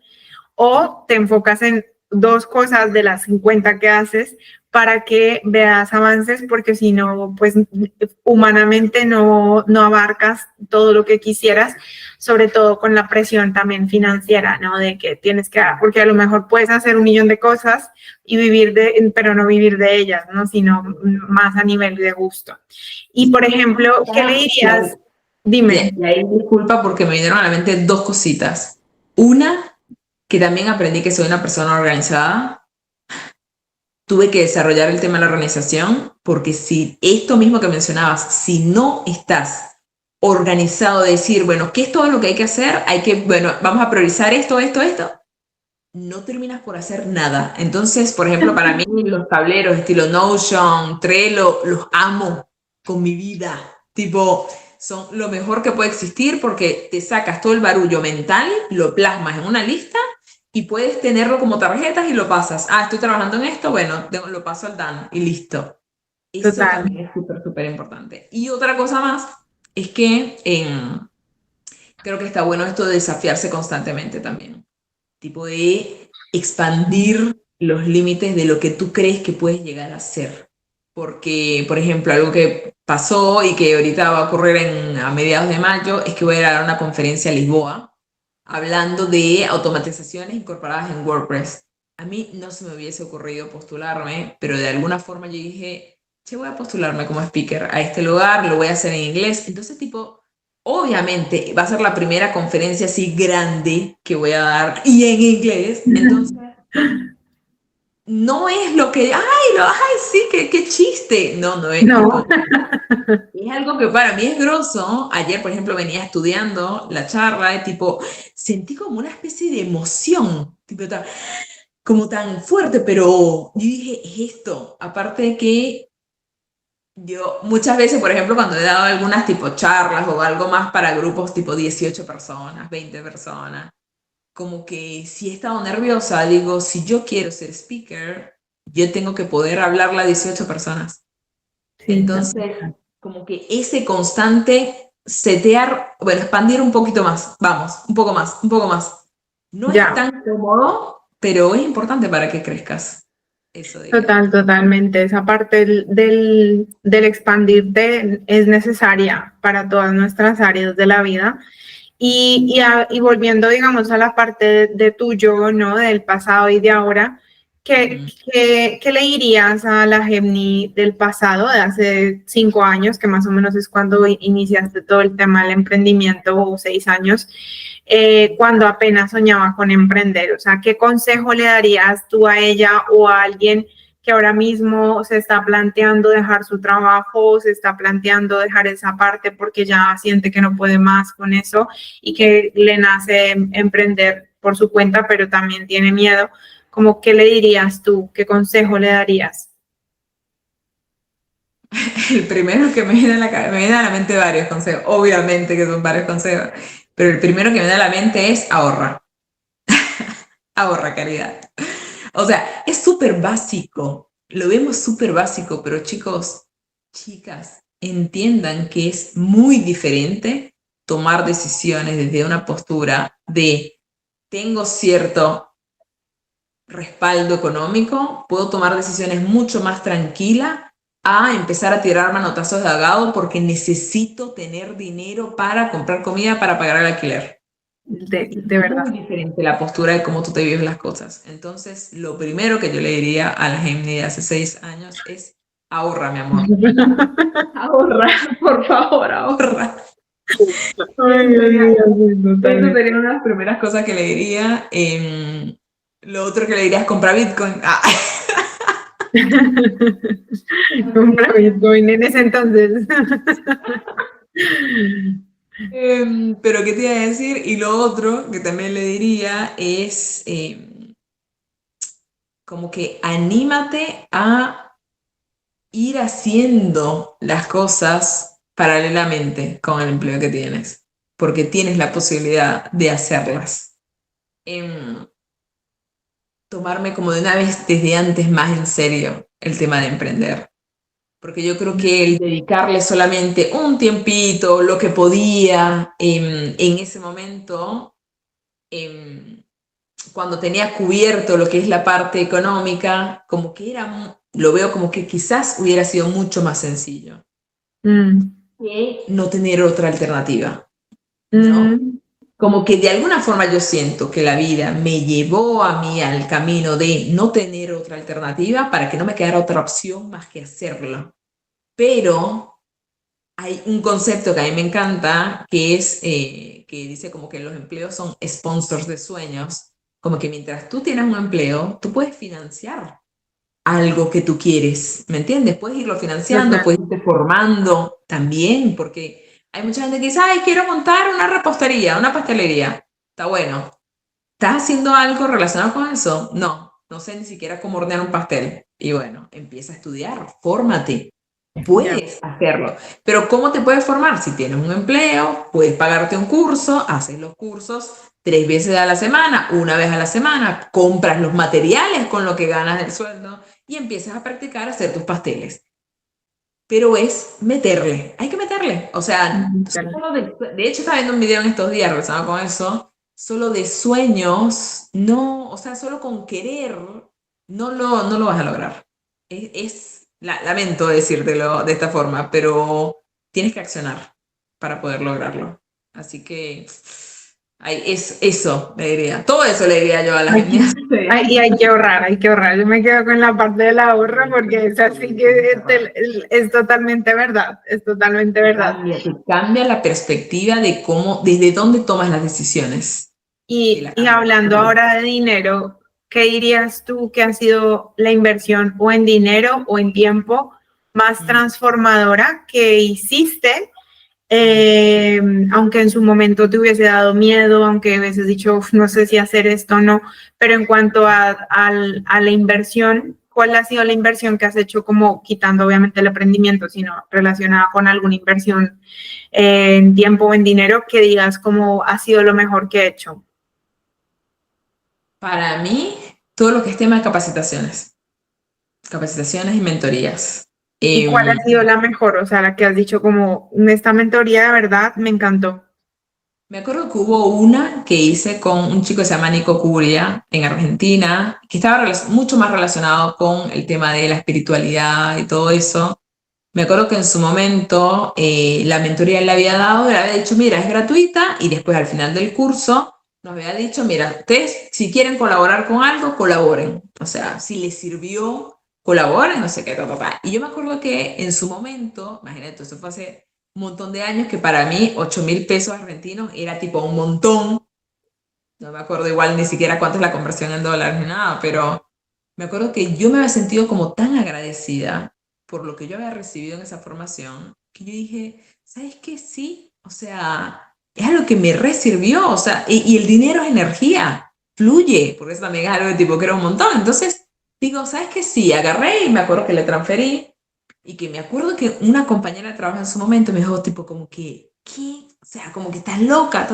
o te enfocas en dos cosas de las 50 que haces para que veas avances, porque si no, pues humanamente no abarcas todo lo que quisieras, sobre todo con la presión también financiera, ¿no? De que tienes que, porque a lo mejor puedes hacer un millón de cosas y vivir pero no vivir de ellas, ¿no? Sino más a nivel de gusto. Y por ejemplo, ¿qué le dirías? Dime. Y ahí disculpa porque me vinieron a la mente dos cositas. Una, que también aprendí que soy una persona organizada. Tuve que desarrollar el tema de la organización porque si esto mismo que mencionabas, si no estás organizado de decir, bueno, ¿qué es todo lo que hay que hacer? Bueno, vamos a priorizar esto, no terminas por hacer nada. Entonces, por ejemplo, para mí los tableros estilo Notion, Trello, los amo con mi vida. Tipo, son lo mejor que puede existir porque te sacas todo el barullo mental, lo plasmas en una lista y puedes tenerlo como tarjetas y lo pasas. Ah, estoy trabajando en esto, bueno, lo paso al Dan y listo. Eso Total. también es súper, súper importante. Y otra cosa más es que creo que está bueno esto de desafiarse constantemente también. Tipo de expandir los límites de lo que tú crees que puedes llegar a ser. Porque, por ejemplo, algo que pasó y que ahorita va a ocurrir a mediados de mayo es que voy a dar una conferencia a Lisboa hablando de automatizaciones incorporadas en WordPress. A mí no se me hubiese ocurrido postularme, pero de alguna forma yo dije, che, voy a postularme como speaker a este lugar, lo voy a hacer en inglés. Entonces, tipo, obviamente va a ser la primera conferencia así grande que voy a dar y en inglés. Entonces, no es lo que, ay, sí, qué chiste. No, no es No, tipo, es algo que para mí es grosso. Ayer, por ejemplo, venía estudiando la charla y tipo, sentí como una especie de emoción, tipo, como tan fuerte, pero yo dije, es esto. Aparte de que yo muchas veces, por ejemplo, cuando he dado algunas tipo charlas o algo más para grupos tipo 18 personas, 20 personas, como que si he estado nerviosa, digo, si yo quiero ser speaker, yo tengo que poder hablarle a 18 personas. sí, Entonces, como que ese constante setear, bueno, expandir un poquito más, vamos, un poco más, un poco más. No es ya. tan cómodo, pero es importante para que crezcas. Eso diría. Totalmente. Esa parte del expandirte es necesaria para todas nuestras áreas de la vida. Y volviendo, digamos, a la parte de tu yo, ¿no? Del pasado y de ahora, ¿qué le dirías a la Gemini del pasado, de hace 5 años, que más o menos es cuando iniciaste todo el tema del emprendimiento, o 6 años, cuando apenas soñaba con emprender? O sea, ¿qué consejo le darías tú a ella o a alguien que ahora mismo se está planteando dejar su trabajo, se está planteando dejar esa parte porque ya siente que no puede más con eso y que le nace emprender por su cuenta, pero también tiene miedo? ¿Cómo qué le dirías tú? ¿Qué consejo le darías? El primero que me viene me viene a la mente varios consejos, obviamente que son varios consejos, pero el primero que me viene a la mente es ahorra, ahorra, caridad. O sea, es súper básico, lo vemos súper básico, pero chicos, chicas, entiendan que es muy diferente tomar decisiones desde una postura de tengo cierto respaldo económico, puedo tomar decisiones mucho más tranquilas a empezar a tirar manotazos de ahogado porque necesito tener dinero para comprar comida, para pagar el alquiler. Es De muy verdad. diferente la postura de cómo tú te vives las cosas. Entonces, lo primero que yo le diría a la Gemini de hace 6 años es ahorra, mi amor. Ahorra, por favor, ahorra. Ay, Dios mío, sí, Eso totalmente. sería una de las primeras cosas que le diría. Lo otro que le diría es comprar Bitcoin. Ah. Compra Bitcoin en ese entonces. Pero ¿qué te iba a decir? Y lo otro que también le diría es como que anímate a ir haciendo las cosas paralelamente con el empleo que tienes, porque tienes la posibilidad de hacerlas. Em, Tomarme como de una vez desde antes más en serio el tema de emprender. Porque yo creo que el dedicarle solamente un tiempito, lo que podía en ese momento, em, cuando tenía cubierto lo que es la parte económica, como que lo veo como que quizás hubiera sido mucho más sencillo Mm, que no tener otra alternativa, ¿no? mm, Como que de alguna forma yo siento que la vida me llevó a mí al camino de no tener otra alternativa para que no me quedara otra opción más que hacerlo. Pero hay un concepto que a mí me encanta, que es que dice como que los empleos son sponsors de sueños, como que mientras tú tienes un empleo, tú puedes financiar algo que tú quieres, ¿me entiendes? Puedes irlo financiando, total. puedes irte formando también, porque hay mucha gente que dice, ay, quiero montar una repostería, una pastelería. Está bueno. ¿Estás haciendo algo relacionado con eso? No, no sé ni siquiera cómo hornear un pastel. Y bueno, empieza a estudiar, fórmate. puedes hacerlo. Pero ¿cómo te puedes formar? Si tienes un empleo, puedes pagarte un curso, haces los cursos 3 veces a la semana, 1 vez a la semana, compras los materiales con lo que ganas del sueldo y empiezas a practicar a hacer tus pasteles. Pero es meterle, hay que meterle. O sea, solo de hecho estaba viendo un video en estos días relacionado con eso, solo de sueños, no, o sea, solo con querer, no lo vas a lograr. Lamento decírtelo de esta forma, pero tienes que accionar para poder lograrlo. Así que es eso, le diría. Todo eso le diría yo a las niñas. Y hay que ahorrar, hay que ahorrar. Yo me quedo con la parte del ahorro porque es así que es totalmente verdad, es totalmente verdad. Cambia la perspectiva de cómo, desde dónde tomas las decisiones. Y hablando ahora de dinero, ¿qué dirías tú que ha sido la inversión o en dinero o en tiempo más transformadora que hiciste? Aunque en su momento te hubiese dado miedo, aunque a veces dicho, no sé si hacer esto o no, pero en cuanto a la inversión, ¿cuál ha sido la inversión que has hecho, como quitando obviamente el emprendimiento, sino relacionada con alguna inversión en tiempo o en dinero, que digas cómo ha sido lo mejor que he hecho? Para mí, todo lo que es tema de capacitaciones y mentorías. ¿Y cuál ha sido la mejor? O sea, la que has dicho como, esta mentoría de verdad me encantó. Me acuerdo que hubo una que hice con un chico que se llama Nico Curia en Argentina, que estaba mucho más relacionado con el tema de la espiritualidad y todo eso. Me acuerdo que en su momento la mentoría él le había dado, le había dicho, mira, es gratuita, y después al final del curso nos había dicho, mira, ustedes si quieren colaborar con algo, colaboren. O sea, si les sirvió, colaboren, no sé qué, papá. Y yo me acuerdo que en su momento, imagínate, eso fue hace un montón de años, que para mí 8.000 pesos argentinos era tipo un montón. No me acuerdo igual ni siquiera cuánto es la conversión en dólares ni nada, pero me acuerdo que yo me había sentido como tan agradecida por lo que yo había recibido en esa formación, que yo dije, ¿sabes qué? Sí, o sea, es algo que me resirvió, o sea, y el dinero es energía, fluye, porque eso también es algo de tipo que era un montón. Entonces, digo, ¿sabes qué? Sí, agarré y me acuerdo que le transferí, y que me acuerdo que una compañera de trabajo en su momento me dijo, tipo, como que, ¿qué? O sea, como que estás loca,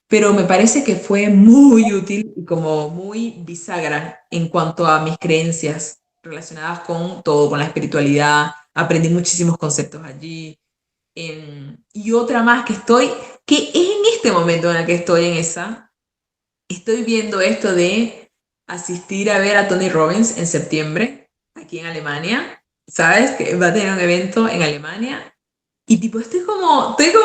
pero me parece que fue muy útil y como muy bisagra en cuanto a mis creencias relacionadas con todo, con la espiritualidad. Aprendí muchísimos conceptos allí. Y otra más que es en este momento en el que estoy en esa, estoy viendo esto de asistir a ver a Tony Robbins en septiembre, aquí en Alemania. ¿Sabes? Que va a tener un evento en Alemania. Y tipo, lo hago, no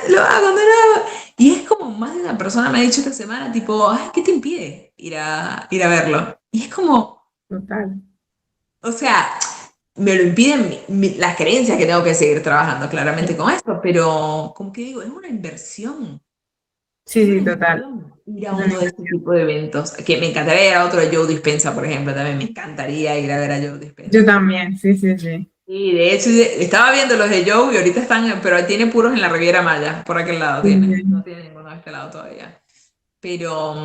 lo hago. Y es como más de una persona me ha dicho esta semana, tipo, ay, ¿qué te impide ir a verlo? Y es como, Total. o sea, me lo impiden las creencias que tengo que seguir trabajando claramente con esto, pero como que digo, es una inversión. Sí, sí, total. Ir a uno de este tipo de eventos, que me encantaría ir a otro de Joe Dispenza, por ejemplo, también me encantaría ir a ver a Joe Dispenza. Yo también, sí, sí, sí. Y de hecho, estaba viendo los de Joe y ahorita están, pero tiene puros en la Riviera Maya, por aquel lado tiene, no tiene ninguno de este lado todavía. Pero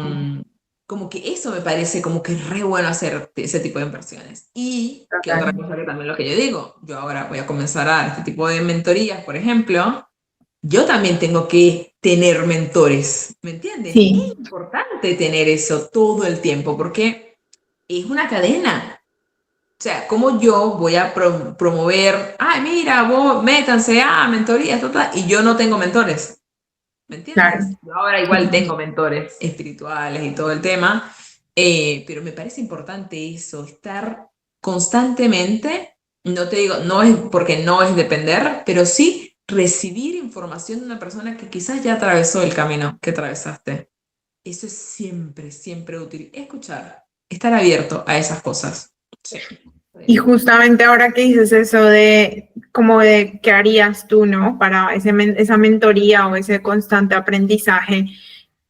como que eso me parece como que es re bueno hacer ese tipo de inversiones. Y que otra cosa que también lo que yo digo, yo ahora voy a comenzar a dar este tipo de mentorías, por ejemplo, yo también tengo que tener mentores, ¿me entiendes? Sí. Es importante tener eso todo el tiempo porque es una cadena. O sea, ¿cómo yo voy a promover, ay, mira, vos métanse a mentorías, y yo no tengo mentores? ¿Me entiendes? Claro. Yo ahora igual tengo mentores espirituales y todo el tema, pero me parece importante eso, estar constantemente, no te digo, no es porque no es depender, pero sí recibir información de una persona que quizás ya atravesó el camino que atravesaste. Eso es siempre, siempre útil. Escuchar, estar abierto a esas cosas. Sí. Y justamente ahora que dices eso de como de qué harías tú, ¿no? Para esa mentoría o ese constante aprendizaje,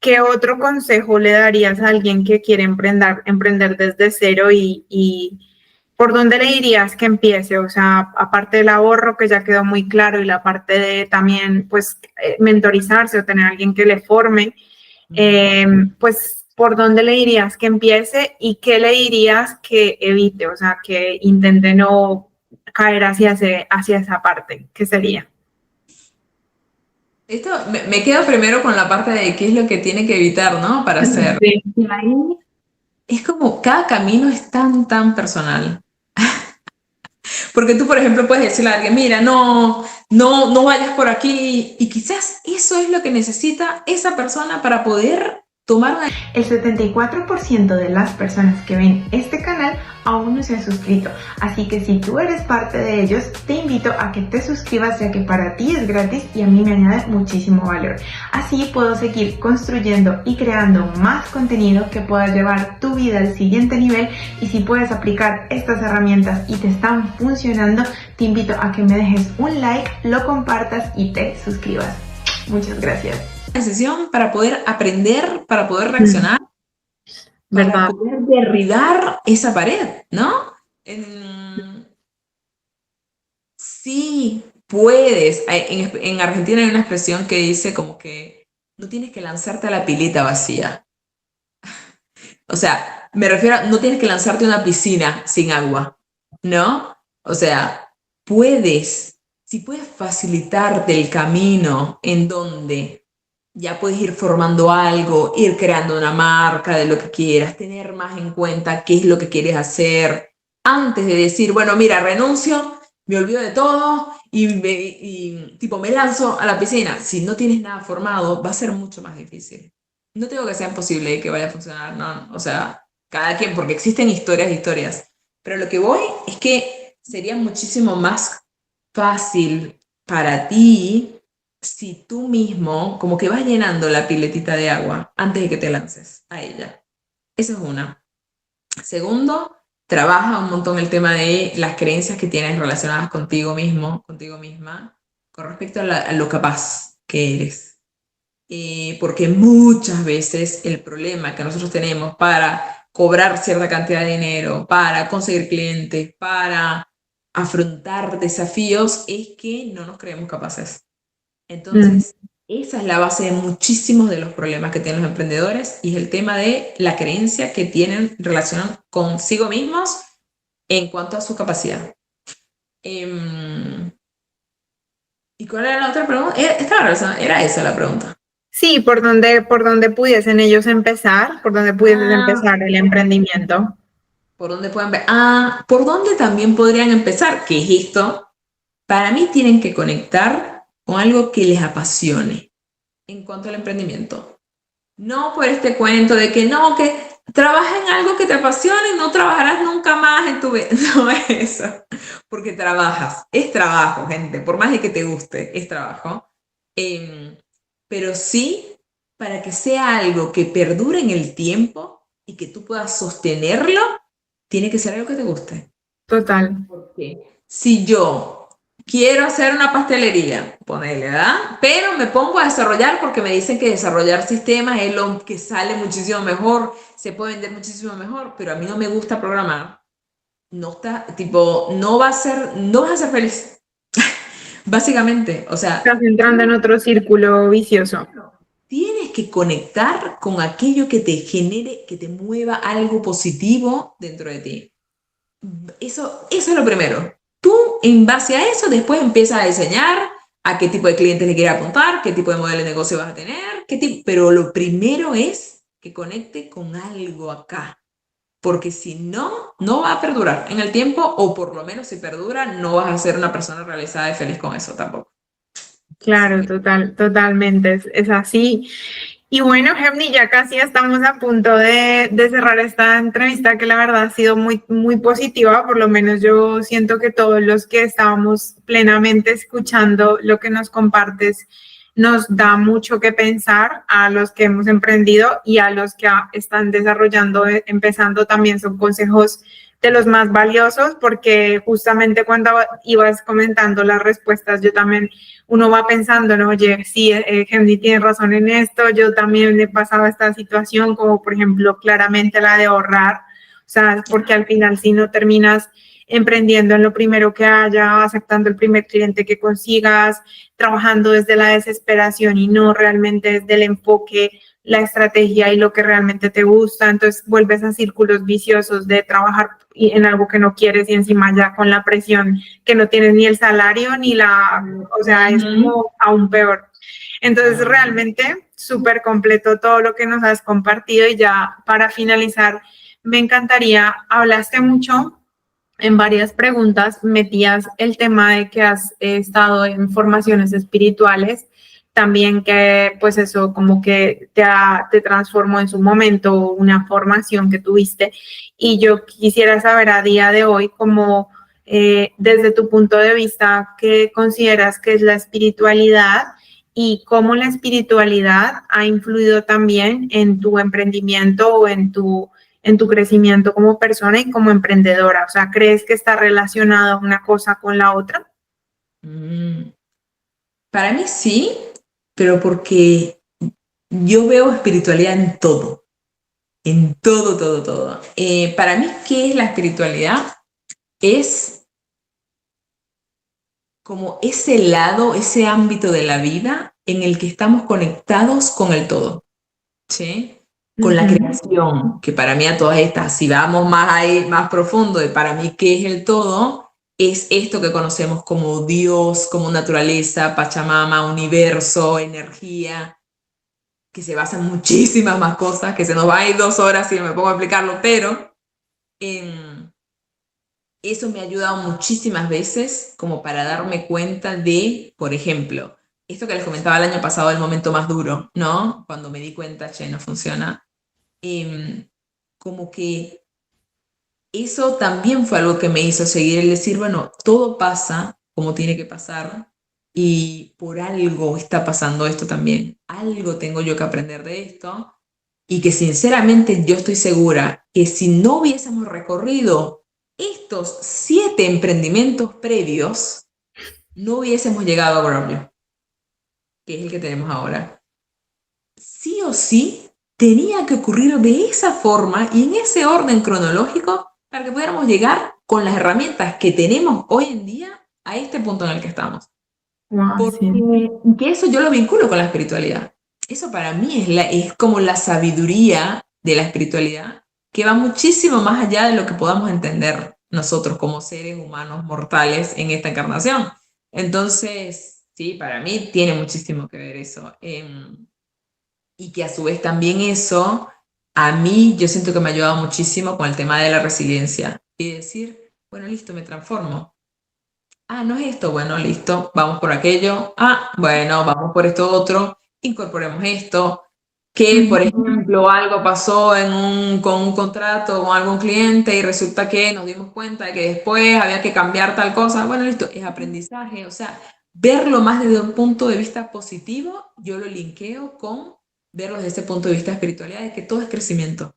¿qué otro consejo le darías a alguien que quiere emprender desde cero y por dónde le dirías que empiece? O sea, aparte del ahorro que ya quedó muy claro y la parte de también, pues, mentorizarse o tener a alguien que le forme, pues, ¿por dónde le dirías que empiece y qué le dirías que evite? O sea, que intente no caer hacia esa parte, ¿qué sería? Esto me quedo primero con la parte de qué es lo que tiene que evitar, ¿no? Para hacer. Sí. Y ahí es como cada camino es tan personal. Porque tú, por ejemplo, puedes decirle a alguien, mira, no vayas por aquí. Y quizás eso es lo que necesita esa persona para poder tomar una... El 74% de las personas que ven este canal aún no se han suscrito, así que si tú eres parte de ellos, te invito a que te suscribas, ya que para ti es gratis y a mí me añade muchísimo valor. Así puedo seguir construyendo y creando más contenido que pueda llevar tu vida al siguiente nivel, y si puedes aplicar estas herramientas y te están funcionando, te invito a que me dejes un like, lo compartas y te suscribas. Muchas gracias. Sesión para poder aprender, para poder reaccionar, ¿Verdad? para poder derribar esa pared, ¿no? Sí, puedes. En Argentina hay una expresión que dice como que no tienes que lanzarte a la pileta vacía. O sea, me refiero a no tienes que lanzarte a una piscina sin agua, ¿no? O sea, si puedes facilitarte el camino en donde ya puedes ir formando algo, ir creando una marca de lo que quieras, tener más en cuenta qué es lo que quieres hacer, antes de decir, bueno, mira, renuncio, me olvido de todo y tipo me lanzo a la piscina. Si no tienes nada formado, va a ser mucho más difícil. No digo que sea imposible y que vaya a funcionar, no, o sea, cada quien, porque existen historias, pero lo que voy es que sería muchísimo más fácil para ti si tú mismo como que vas llenando la piletita de agua antes de que te lances a ella. Esa es una. Segundo, trabaja un montón el tema de las creencias que tienes relacionadas contigo mismo, contigo misma, con respecto a lo capaz que eres. Porque muchas veces el problema que nosotros tenemos para cobrar cierta cantidad de dinero, para conseguir clientes, para afrontar desafíos, es que no nos creemos capaces. Entonces, esa es la base de muchísimos de los problemas que tienen los emprendedores, y es el tema de la creencia que tienen relación consigo mismos en cuanto a su capacidad. ¿Y cuál era la otra pregunta? Era esa la pregunta. Sí, por donde pudiesen ellos empezar, por donde pudiesen empezar el emprendimiento. ¿Por dónde pueden ver? ¿Por dónde también podrían empezar? ¿Qué es esto? Para mí tienen que conectar con algo que les apasione en cuanto al emprendimiento. No por este cuento de que no, que trabaja en algo que te apasione y no trabajarás nunca más en tu vida. No es eso. Porque trabajas. Es trabajo, gente. Por más de que te guste, es trabajo. Pero sí, para que sea algo que perdure en el tiempo y que tú puedas sostenerlo, tiene que ser algo que te guste. Total. Porque si yo quiero hacer una pastelería, ponele, ¿verdad? Pero me pongo a desarrollar porque me dicen que desarrollar sistemas es lo que sale muchísimo mejor, se puede vender muchísimo mejor, pero a mí no me gusta programar. No está, tipo, no vas a ser feliz. Básicamente, o sea, Estás entrando en otro círculo vicioso. tienes que conectar con aquello que te genere, que te mueva algo positivo dentro de ti. Eso es lo primero. Tú, en base a eso, después empiezas a diseñar a qué tipo de clientes le quieres apuntar, qué tipo de modelo de negocio vas a tener, pero lo primero es que conecte con algo acá. Porque si no, no va a perdurar en el tiempo, o por lo menos si perdura, no vas a ser una persona realizada y feliz con eso tampoco. Claro, totalmente, es así. Y bueno, Gemni, ya casi estamos a punto de cerrar esta entrevista, que la verdad ha sido muy positiva. Por lo menos yo siento que todos los que estábamos plenamente escuchando lo que nos compartes nos da mucho que pensar, a los que hemos emprendido y a los que están desarrollando, empezando. También son consejos de los más valiosos, porque justamente cuando ibas comentando las respuestas, yo también, uno va pensando, ¿no? Oye, sí, Henry tiene razón en esto, yo también he pasado esta situación, como por ejemplo claramente la de ahorrar, o sea, porque al final si no terminas emprendiendo en lo primero que haya, aceptando el primer cliente que consigas, trabajando desde la desesperación y no realmente desde el enfoque la estrategia y lo que realmente te gusta, entonces vuelves a círculos viciosos de trabajar en algo que no quieres y encima ya con la presión que no tienes ni el salario ni o sea, es como aún peor. Entonces, realmente súper completo todo lo que nos has compartido y ya para finalizar, me encantaría, hablaste mucho en varias preguntas, metías el tema de que has estado en formaciones espirituales, también que pues eso como que te transformó en su momento una formación que tuviste y yo quisiera saber a día de hoy como desde tu punto de vista, ¿qué consideras que es la espiritualidad y cómo la espiritualidad ha influido también en tu emprendimiento o en tu crecimiento como persona y como emprendedora? O sea, ¿crees que está relacionada una cosa con la otra? Para mí sí, pero porque yo veo espiritualidad en todo, todo, todo. Para mí, ¿qué es la espiritualidad? Es como ese lado, ese ámbito de la vida en el que estamos conectados con el todo, ¿sí? Con la creación, que para mí a todas estas, si vamos más ahí, más profundo, de para mí qué es el todo, es esto que conocemos como Dios, como naturaleza, Pachamama, universo, energía, que se basa en muchísimas más cosas, que se nos va a ir 2 horas si me pongo a explicarlo, pero eso me ha ayudado muchísimas veces como para darme cuenta de, por ejemplo, esto que les comentaba el año pasado, el momento más duro, ¿no? Cuando me di cuenta, che, no funciona. Como que eso también fue algo que me hizo seguir el decir, bueno, todo pasa como tiene que pasar y por algo está pasando esto también. Algo tengo yo que aprender de esto y que sinceramente yo estoy segura que si no hubiésemos recorrido estos 7 emprendimientos previos, no hubiésemos llegado a Growly, que es el que tenemos ahora. Sí o sí tenía que ocurrir de esa forma y en ese orden cronológico para que pudiéramos llegar con las herramientas que tenemos hoy en día a este punto en el que estamos. Wow, Porque sí. que eso yo lo vinculo con la espiritualidad. Eso para mí es como la sabiduría de la espiritualidad, que va muchísimo más allá de lo que podamos entender nosotros como seres humanos mortales en esta encarnación. Entonces, sí, para mí tiene muchísimo que ver eso. Y que a su vez también eso, a mí yo siento que me ha ayudado muchísimo con el tema de la resiliencia. Y decir, bueno, listo, me transformo. Ah, no es esto, bueno, listo, vamos por aquello. Ah, bueno, vamos por esto otro, incorporemos esto. Que, por ejemplo, algo pasó con un contrato con algún cliente y resulta que nos dimos cuenta de que después había que cambiar tal cosa. Bueno, listo, es aprendizaje. O sea, verlo más desde un punto de vista positivo, yo lo linkeo con verlo desde ese punto de vista de espiritualidad, de que todo es crecimiento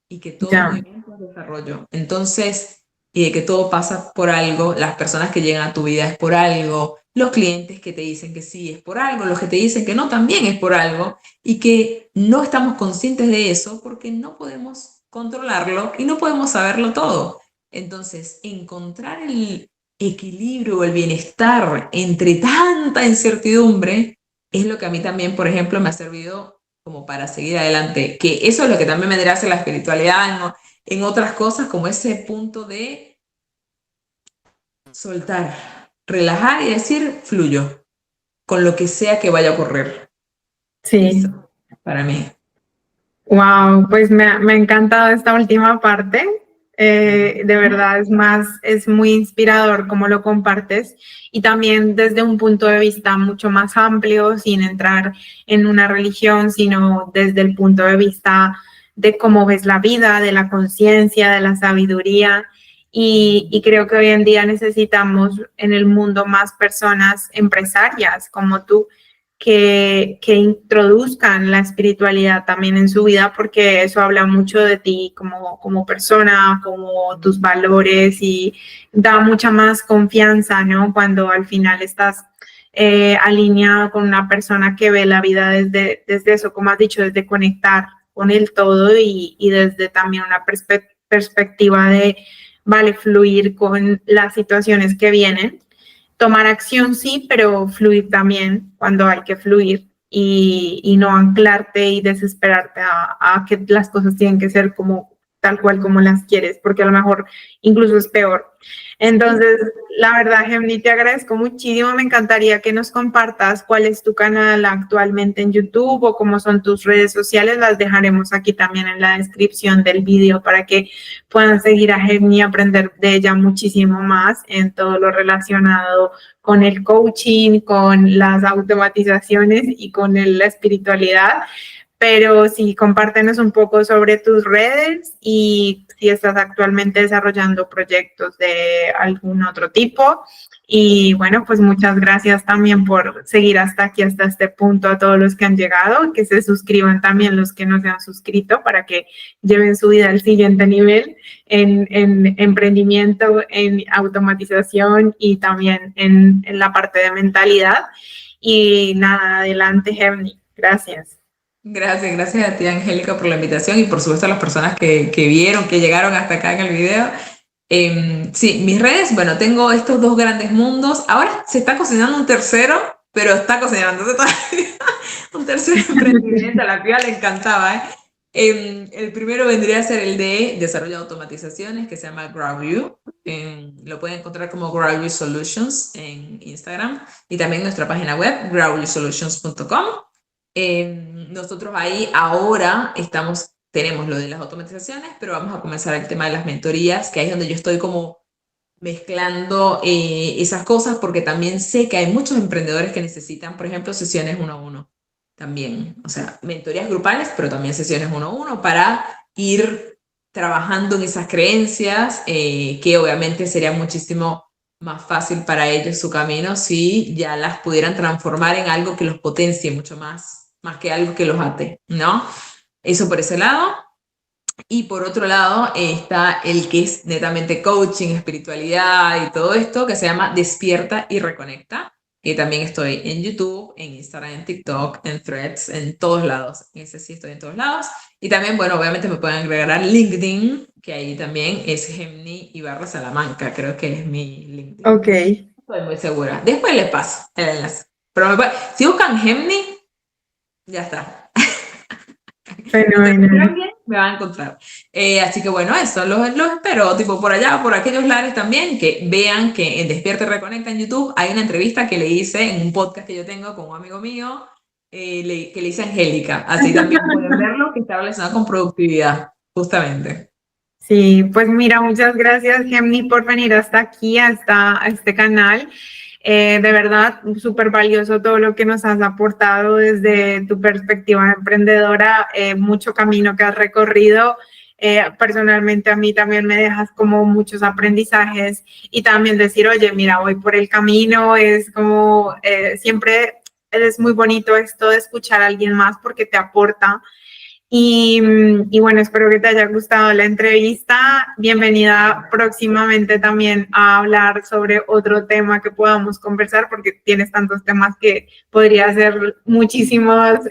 y que todo Ya. movimiento es desarrollo. Entonces, y de que todo pasa por algo, las personas que llegan a tu vida es por algo, los clientes que te dicen que sí es por algo, los que te dicen que no también es por algo, y que no estamos conscientes de eso porque no podemos controlarlo y no podemos saberlo todo. Entonces, encontrar el equilibrio o el bienestar entre tanta incertidumbre es lo que a mí también, por ejemplo, me ha servido como para seguir adelante, que eso es lo que también me hacer la espiritualidad en otras cosas, como ese punto de soltar, relajar y decir, fluyo, con lo que sea que vaya a ocurrir. Sí. Eso, para mí. Wow, pues me ha encantado esta última parte. De verdad es muy inspirador cómo lo compartes y también desde un punto de vista mucho más amplio, sin entrar en una religión, sino desde el punto de vista de cómo ves la vida, de la conciencia, de la sabiduría. Y creo que hoy en día necesitamos en el mundo más personas empresarias como tú que introduzcan la espiritualidad también en su vida, porque eso habla mucho de ti como persona, como tus valores y da mucha más confianza, ¿no? Cuando al final estás alineado con una persona que ve la vida desde eso, como has dicho, desde conectar con el todo y desde también una perspectiva de, vale, fluir con las situaciones que vienen. Tomar acción sí, pero fluir también cuando hay que fluir y no anclarte y desesperarte a que las cosas tienen que ser como tal cual como las quieres, porque a lo mejor incluso es peor. Entonces, la verdad, Gemini, te agradezco muchísimo. Me encantaría que nos compartas cuál es tu canal actualmente en YouTube o cómo son tus redes sociales. Las dejaremos aquí también en la descripción del video para que puedan seguir a Gemini y aprender de ella muchísimo más en todo lo relacionado con el coaching, con las automatizaciones y con la espiritualidad. Pero sí, compártenos un poco sobre tus redes y si estás actualmente desarrollando proyectos de algún otro tipo. Y bueno, pues muchas gracias también por seguir hasta aquí, hasta este punto, a todos los que han llegado, que se suscriban también los que no se han suscrito para que lleven su vida al siguiente nivel en emprendimiento, en automatización y también en la parte de mentalidad. Y nada, adelante, Gemini. Gracias. Gracias a ti, Angélica, por la invitación y por supuesto a las personas que vieron, que llegaron hasta acá en el video. Sí, mis redes, bueno, tengo estos dos grandes mundos. Ahora se está cocinando un tercero, pero está cocinando un tercer emprendimiento, a la piba le encantaba, ¿eh? El primero vendría a ser el de desarrollo de automatizaciones, que se llama GrowU. Lo pueden encontrar como GrowU Solutions en Instagram y también en nuestra página web, growusolutions.com. Nosotros ahí ahora tenemos lo de las automatizaciones, pero vamos a comenzar el tema de las mentorías, que ahí es donde yo estoy como mezclando esas cosas, porque también sé que hay muchos emprendedores que necesitan, por ejemplo, sesiones 1-1 también, o sea, mentorías grupales, pero también sesiones 1-1 para ir trabajando en esas creencias, que obviamente sería muchísimo más fácil para ellos su camino si ya las pudieran transformar en algo que los potencie mucho más que algo que los ate, ¿no? Eso por ese lado. Y por otro lado está el que es netamente coaching, espiritualidad y todo esto, que se llama Despierta y Reconecta, que también estoy en YouTube, en Instagram, en TikTok, en Threads, en todos lados. Ese sí estoy en todos lados. Y también, bueno, obviamente me pueden agregar a LinkedIn, que ahí también es Gemini_Salamanca, creo que es mi LinkedIn. Ok. Estoy muy segura. Después les paso el enlace. Pero si buscan Gemini, ya está. Fenomenal. Me van a encontrar. Así que bueno, eso, los espero, tipo por allá, por aquellos lares también, que vean que en Despierta y Reconecta en YouTube hay una entrevista que le hice en un podcast que yo tengo con un amigo mío, que le hice a Angélica. Así también pueden verlo, que está relacionado con productividad, justamente. Sí, pues mira, muchas gracias, Gemini, por venir hasta aquí, hasta este canal. De verdad, súper valioso todo lo que nos has aportado desde tu perspectiva emprendedora, mucho camino que has recorrido. Personalmente a mí también me dejas como muchos aprendizajes y también decir, oye, mira, voy por el camino, es como siempre es muy bonito esto de escuchar a alguien más porque te aporta. Y bueno, espero que te haya gustado la entrevista. Bienvenida próximamente también a hablar sobre otro tema que podamos conversar, porque tienes tantos temas que podría hacer muchísimos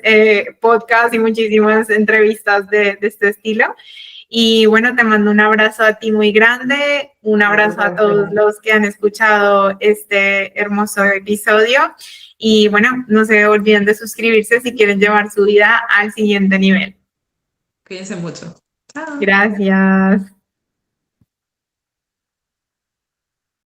podcasts y muchísimas entrevistas de este estilo. Y bueno, te mando un abrazo a ti muy grande, un abrazo a todos los que han escuchado este hermoso episodio. Y bueno, no se olviden de suscribirse si quieren llevar su vida al siguiente nivel. Cuídense mucho. Chao. Gracias.